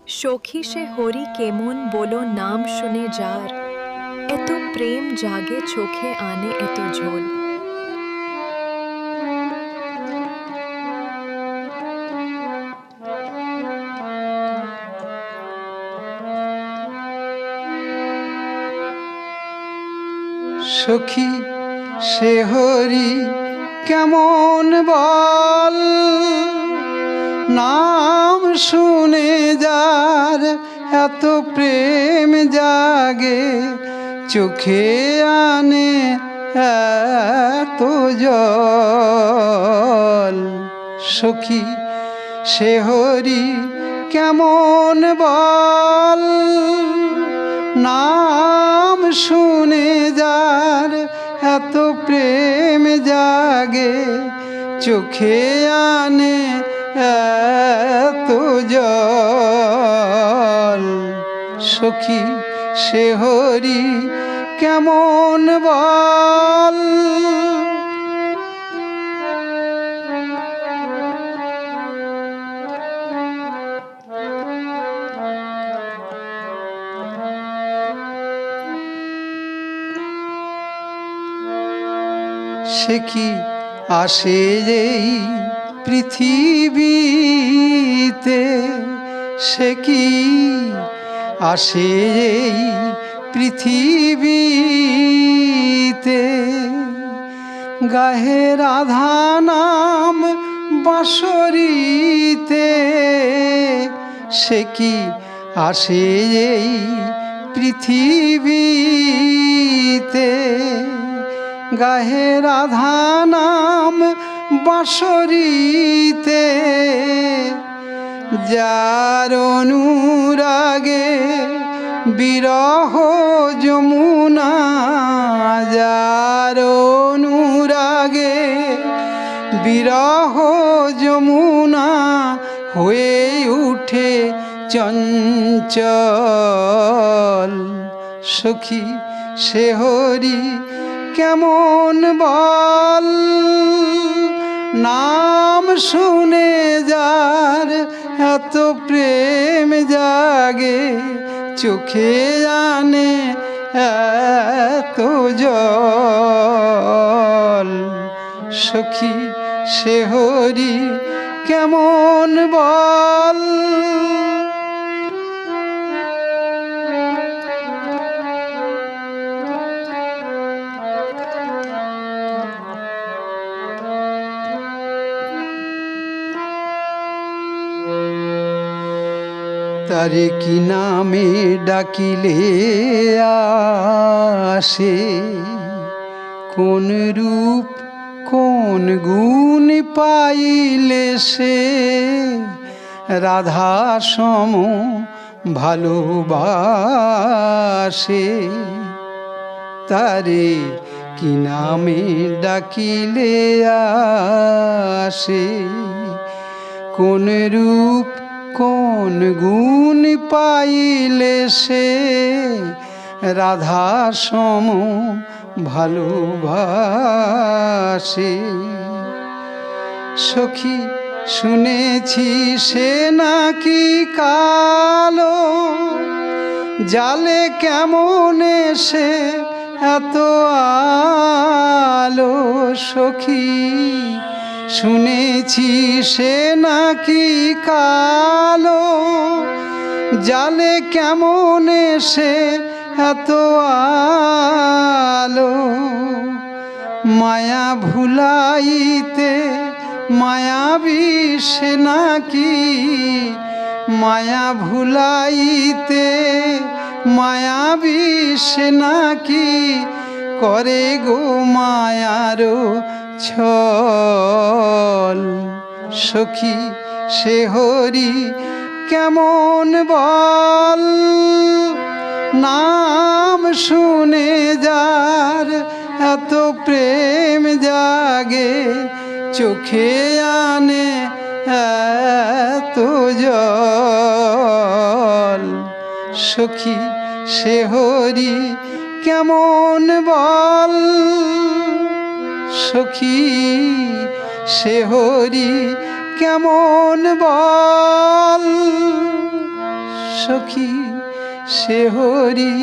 সখী সে হরি কেমন বলো নাম শুনে যার, এত প্রেম জাগে চোখে আনে এত ঝোল। সখী সে হরি কেমন বল, নাম শুনে যার এত প্রেম জাগে চোখে আনে এত জল। সখী সে হরি কেমন বল, নাম শুনে যার এত প্রেম জাগে চোখে আনে এত জল। সখী সে হরি কেমন বল। সে কি আসে এই পৃথিবীতে, সে কি আসে এই পৃথিবীতে, গাহে রাধা নাম বাঁশরীতে। সে কি আসে এই পৃথিবীতে, গাহে রাধা নাম বাঁশরীতে। যার অনুরাগে বিরহ যমুনা, যার অনুরাগে বিরহ যমুনা হয়ে উঠে চঞ্চল। সখী সে হরি কেমন বল, নাম শুনে যার এত প্রেম জাগে চোখে আনে এত জল। সখী সে হরি কেমন বল। তারে কি নামে ডাকিলে আসে, কোন রূপ কোন গুণ পাইলে সে রাধা সম ভালোবাসে। তারে কি নামে ডাকিলে আসে, কোন রূপ কোন গুণ পাইলে সে রাধা সম ভালোবাসে। সখী শুনেছি সে নাকি কালো, জালে কেমন সে এত আলো। সখী শুনেছি সে নাকি কালো, জালে কেমন সে এত আলো। মায়া ভুলাইতে মায়াবী সে নাকি, মায়া ভুলাইতে মায়াবী সে নাকি করে গো মায়ারো ছল। সখী সে হরি কেমন বল, নাম শুনে যার এত প্রেম জাগে চোখে আনে এত জল। সখী সে হরি কেমন বল। সখী সে হরি কেমন বল। সখী সে হরি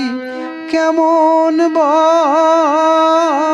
কেমন বল।